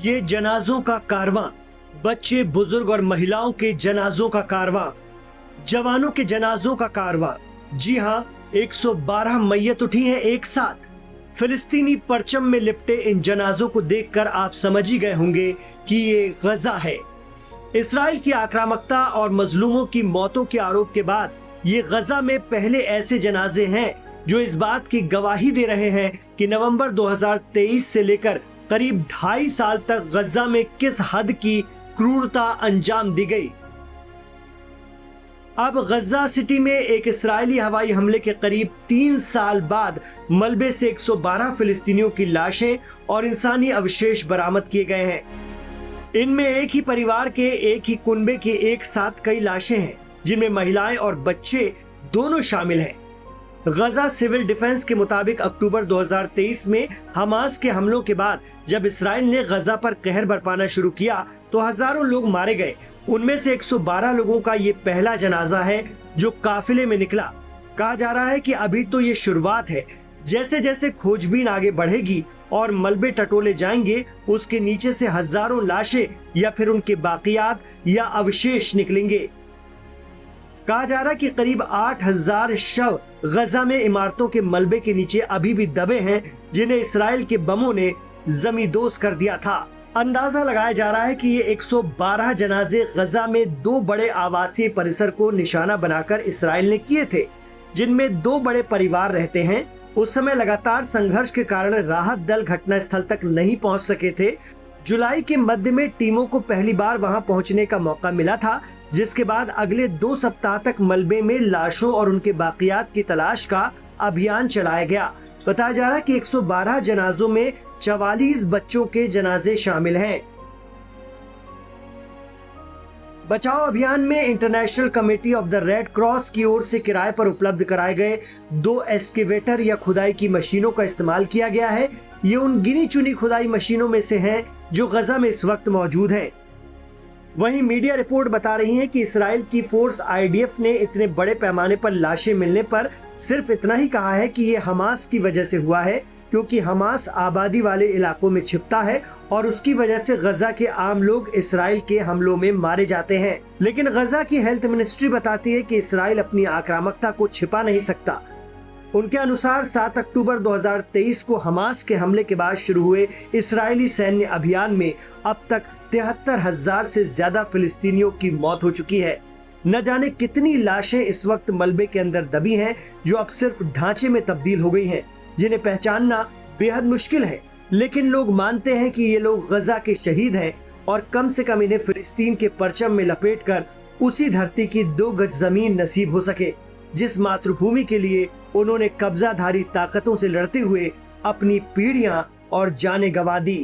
ये जनाजों का कारवां, बच्चे, बुजुर्ग और महिलाओं के जनाजों का कारवां, जवानों के जनाजों का कारवां। जी हाँ, 112 मैयत उठी हैं एक साथ। फिलिस्तीनी परचम में लिपटे इन जनाजों को देखकर आप समझ ही गए होंगे कि ये गजा है। इसराइल की आक्रामकता और मजलूमों की मौतों के आरोप के बाद ये गजा में पहले ऐसे जनाजे हैं जो इस बात की गवाही दे रहे हैं कि नवंबर 2023 से लेकर करीब 2.5 साल तक गजा में किस हद की क्रूरता अंजाम दी गई। अब गजा सिटी में एक इस्राएली हवाई हमले के करीब 3 साल बाद मलबे से 112 फिलिस्तीनियों की लाशें और इंसानी अवशेष बरामद किए गए हैं। इनमें एक ही परिवार के एक ही कुनबे की एक साथ कई लाशें हैं, जिनमें महिलाएं और बच्चे दोनों शामिल हैं। गजा सिविल डिफेंस के मुताबिक अक्टूबर 2023 में हमास के हमलों के बाद जब इसराइल ने गजा पर कहर बरपाना शुरू किया तो हजारों लोग मारे गए। उनमें से 112 लोगों का ये पहला जनाजा है जो काफिले में निकला। कहा जा रहा है कि अभी तो ये शुरुआत है। जैसे जैसे खोजबीन आगे बढ़ेगी और मलबे टटोले जाएंगे, उसके नीचे से हजारों लाशें या फिर उनके बाकियात या अवशेष निकलेंगे। कहा जा रहा है कि करीब 8,000 शव गजा में इमारतों के मलबे के नीचे अभी भी दबे हैं, जिन्हें इसराइल के बमों ने जमींदोज कर दिया था। अंदाजा लगाया जा रहा है कि ये 112 जनाजे गजा में 2 बड़े आवासीय परिसर को निशाना बनाकर इसराइल ने किए थे, जिनमें 2 बड़े परिवार रहते हैं। उस समय लगातार संघर्ष के कारण राहत दल घटनास्थल तक नहीं पहुंच सके थे। जुलाई के मध्य में टीमों को पहली बार वहां पहुंचने का मौका मिला था, जिसके बाद अगले 2 सप्ताह तक मलबे में लाशों और उनके बाकियात की तलाश का अभियान चलाया गया। बताया जा रहा है कि 112 जनाजों में 44 बच्चों के जनाजे शामिल हैं। बचाव अभियान में international committee of the red cross की ओर से किराए पर उपलब्ध कराए गए 2 एस्केवेटर या खुदाई की मशीनों का इस्तेमाल किया गया है। ये उन गिनी चुनी खुदाई मशीनों में से हैं जो गजा में इस वक्त मौजूद हैं। वहीं मीडिया रिपोर्ट बता रही है कि इसराइल की फोर्स IDF ने इतने बड़े पैमाने पर लाशें मिलने पर सिर्फ इतना ही कहा है कि ये हमास की वजह से हुआ है, क्योंकि हमास आबादी वाले इलाकों में छिपता है और उसकी वजह से गजा के आम लोग इसराइल के हमलों में मारे जाते हैं। लेकिन गजा की हेल्थ मिनिस्ट्री बताती है कि इसराइल अपनी आक्रामकता को छिपा नहीं सकता। उनके अनुसार 7 अक्टूबर 2023 को हमास के हमले के बाद शुरू हुए इसराइली सैन्य अभियान में अब तक 73,000 से ज्यादा फिलिस्तीनियों की मौत हो चुकी है। न जाने कितनी लाशें इस वक्त मलबे के अंदर दबी हैं, जो अब सिर्फ ढांचे में तब्दील हो गई हैं, जिन्हें पहचानना बेहद मुश्किल है। लेकिन लोग मानते हैं कि ये लोग गजा के शहीद हैं और कम से कम इन्हें फिलिस्तीन के परचम में लपेटकर उसी धरती की 2 गज जमीन नसीब हो सके, जिस मातृभूमि के लिए उन्होंने कब्जाधारी ताकतों से लड़ते हुए अपनी पीढ़ियां और जानें गंवा दी।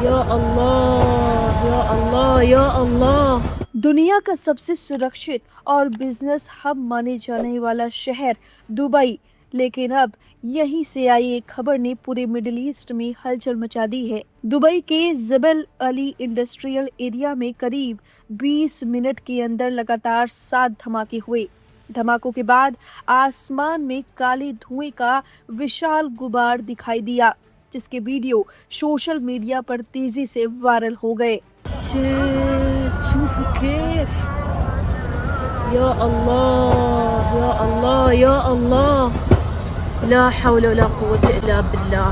या अल्लाह, या अल्लाह, या अल्लाह। दुनिया का सबसे सुरक्षित और बिजनेस हब माने जाने वाला शहर दुबई, लेकिन अब यहीं से आई एक खबर ने पूरे मिडिल ईस्ट में हलचल मचा दी है। दुबई के जबल अली इंडस्ट्रियल एरिया में करीब 20 मिनट के अंदर लगातार 7 धमाके हुए। धमाकों के बाद आसमान में काले धुएं का विशाल गुबार दिखाई दिया, जिसके वीडियो सोशल मीडिया पर तेजी से वायरल हो गए। या अल्लाह, या अल्लाह, या अल्लाह, ला हौला वला कुव्वता इल्ला बिल्लाह।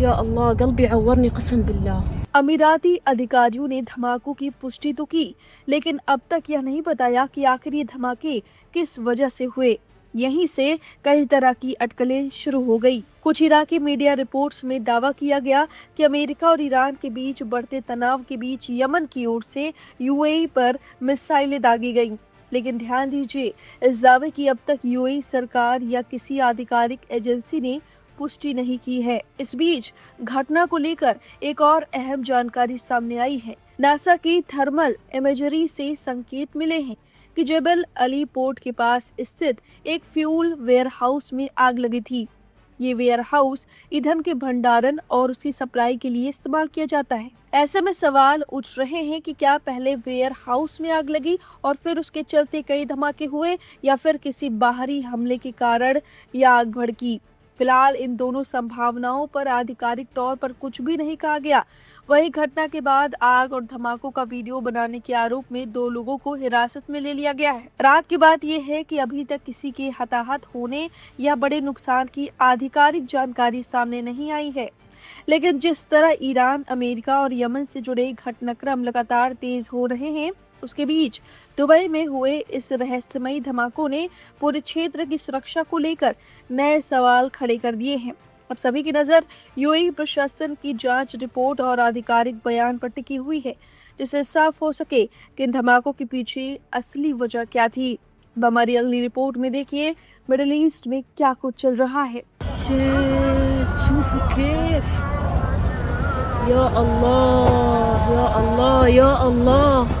या अल्लाह, कल्बी अव्वरनी कसम बिल्लाह। अमीराती अधिकारियों ने धमाकों की पुष्टि तो की, लेकिन अब तक यह नहीं बताया कि आखिर ये धमाके किस वजह से हुए। यहीं से कई तरह की अटकलें शुरू हो गई। कुछ इराकी मीडिया रिपोर्ट्स में दावा किया गया कि अमेरिका और ईरान के बीच बढ़ते तनाव के बीच यमन की ओर से UAE पर मिसाइलें दागी गईं। लेकिन ध्यान दीजिए, इस दावे की अब तक UAE सरकार या किसी आधिकारिक एजेंसी ने पुष्टि नहीं की है। इस बीच घटना को लेकर एक और अहम जानकारी सामने आई है। नासा की थर्मल इमेजरी से संकेत मिले हैं कि जेबल अली पोर्ट के पास स्थित एक फ्यूल वेयरहाउस में आग लगी थी। ये वेयरहाउस ईंधन के भंडारण और उसकी सप्लाई के लिए इस्तेमाल किया जाता है। ऐसे में सवाल उठ रहे हैं कि क्या पहले वेयरहाउस में आग लगी और फिर उसके चलते कई धमाके हुए, या फिर किसी बाहरी हमले के कारण यह आग भड़की। फिलहाल इन दोनों संभावनाओं पर आधिकारिक तौर पर कुछ भी नहीं कहा गया। वहीं घटना के बाद आग और धमाकों का वीडियो बनाने के आरोप में 2 लोगों को हिरासत में ले लिया गया है। रात की बात यह है कि अभी तक किसी के हताहत होने या बड़े नुकसान की आधिकारिक जानकारी सामने नहीं आई है, लेकिन जिस तरह ईरान, अमेरिका और यमन से जुड़े घटनाक्रम लगातार तेज हो रहे हैं, उसके बीच दुबई में हुए इस रहस्यमयी धमाकों ने पूरे क्षेत्र की सुरक्षा को लेकर नए सवाल खड़े कर दिए हैं। अब सभी की नज़र यूएई प्रशासन की जांच रिपोर्ट और आधिकारिक बयान पर टिकी हुई है, जिससे साफ हो सके कि इन धमाकों के पीछे असली वजह क्या थी। अब हमारी अगली रिपोर्ट में देखिए मिडिल ईस्ट में क्या कुछ चल रहा है। या अल्लाह या अल्लाह या अल्लाह,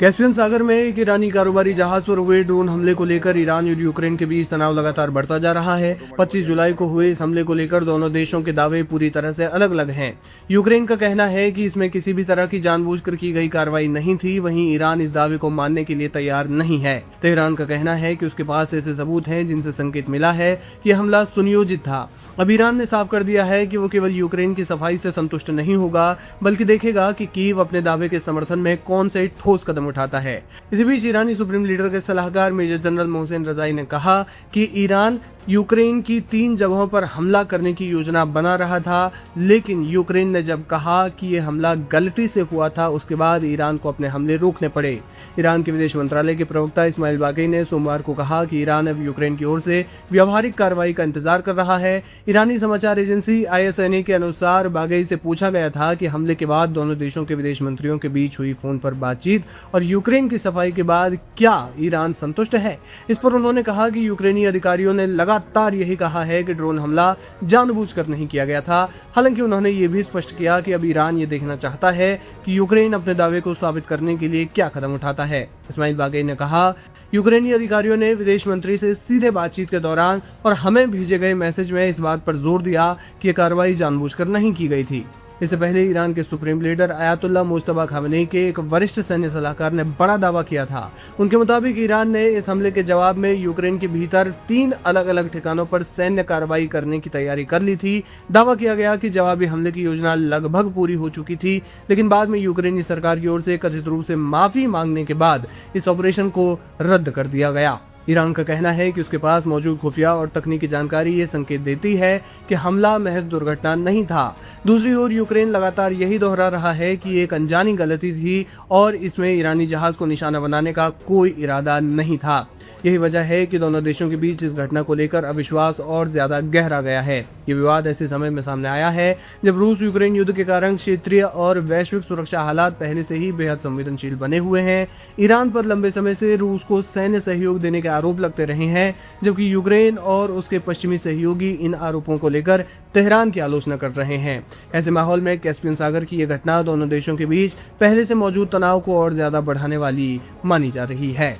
कैस्पियन सागर में एक ईरानी कारोबारी जहाज पर हुए ड्रोन हमले को लेकर ईरान और यूक्रेन के बीच तनाव लगातार बढ़ता जा रहा है। 25 जुलाई को हुए इस हमले को लेकर दोनों देशों के दावे पूरी तरह से अलग अलग हैं। यूक्रेन का कहना है कि इसमें किसी भी तरह की जानबूझकर की गई कार्रवाई नहीं थी, वहीं ईरान इस दावे को मानने के लिए तैयार नहीं है। तेहरान का कहना है कि उसके पास ऐसे सबूत हैं जिनसे संकेत मिला है कि हमला सुनियोजित था। अब ईरान ने साफ कर दिया है कि वो केवल यूक्रेन की सफाई से संतुष्ट नहीं होगा, बल्कि देखेगा कि कीव अपने दावे के समर्थन में कौन से ठोस कदम उठाता है। इसी बीच ईरानी सुप्रीम लीडर के सलाहकार मेजर जनरल मोहसिन रजाई ने कहा कि ईरान यूक्रेन की 3 जगहों पर हमला करने की योजना बना रहा था, लेकिन यूक्रेन ने जब कहा कि यह हमला गलती से हुआ था, उसके बाद ईरान को अपने हमले रोकने पड़े। ईरान के विदेश मंत्रालय के प्रवक्ता इस्माइल बागई ने सोमवार को कहा कि ईरान अब यूक्रेन की ओर से व्यावहारिक कार्रवाई का इंतजार कर रहा है। ईरानी समाचार एजेंसी ISNA के अनुसार बागई से पूछा गया था कि हमले के बाद दोनों देशों के विदेश मंत्रियों के बीच हुई फोन पर बातचीत और यूक्रेन की सफाई के बाद क्या ईरान संतुष्ट है। इस पर उन्होंने कहा कि यूक्रेनी अधिकारियों ने लगातार यही कहा है कि ड्रोन हमला जानबूझकर नहीं किया गया था। हालांकि उन्होंने ये भी स्पष्ट किया कि अब ईरान ये देखना चाहता है कि यूक्रेन अपने दावे को साबित करने के लिए क्या कदम उठाता है। इस्माइल बागई ने कहा, यूक्रेनी अधिकारियों ने विदेश मंत्री से सीधे बातचीत के दौरान और हमें भेजे गए मैसेज में इस बात पर जोर दिया कि यह कार्रवाई जानबूझकर नहीं की गई थी। इससे पहले ईरान के supreme leader Ayatollah Mustafa Khamenei के एक वरिष्ठ सैन्य सलाहकार ने बड़ा दावा किया था। उनके मुताबिक ईरान ने इस हमले के जवाब में यूक्रेन के भीतर 3 अलग अलग ठिकानों पर सैन्य कार्रवाई करने की तैयारी कर ली थी। दावा किया गया कि जवाबी हमले की योजना लगभग पूरी हो चुकी थी, लेकिन बाद में यूक्रेनी सरकार की ओर से कथित रूप से माफी मांगने के बाद इस ऑपरेशन को रद्द कर दिया गया। ईरान का कहना है कि उसके पास मौजूद खुफिया और तकनीकी जानकारी ये संकेत देती है कि हमला महज दुर्घटना नहीं था। दूसरी ओर यूक्रेन लगातार यही दोहरा रहा है कि एक अनजानी गलती थी और इसमें ईरानी जहाज को निशाना बनाने का कोई इरादा नहीं था। यही वजह है कि दोनों देशों के बीच इस घटना को लेकर अविश्वास और ज्यादा गहरा गया है। ये विवाद ऐसे समय में सामने आया है जब रूस यूक्रेन युद्ध के कारण क्षेत्रीय और वैश्विक सुरक्षा हालात पहले से ही बेहद संवेदनशील बने हुए हैं। ईरान पर लंबे समय से रूस को सैन्य सहयोग देने के आरोप लगते रहे हैं, जबकि यूक्रेन और उसके पश्चिमी सहयोगी इन आरोपों को लेकर तेहरान की आलोचना कर रहे हैं। ऐसे माहौल में कैस्पियन सागर की यह घटना दोनों देशों के बीच पहले से मौजूद तनाव को और ज्यादा बढ़ाने वाली मानी जा रही है।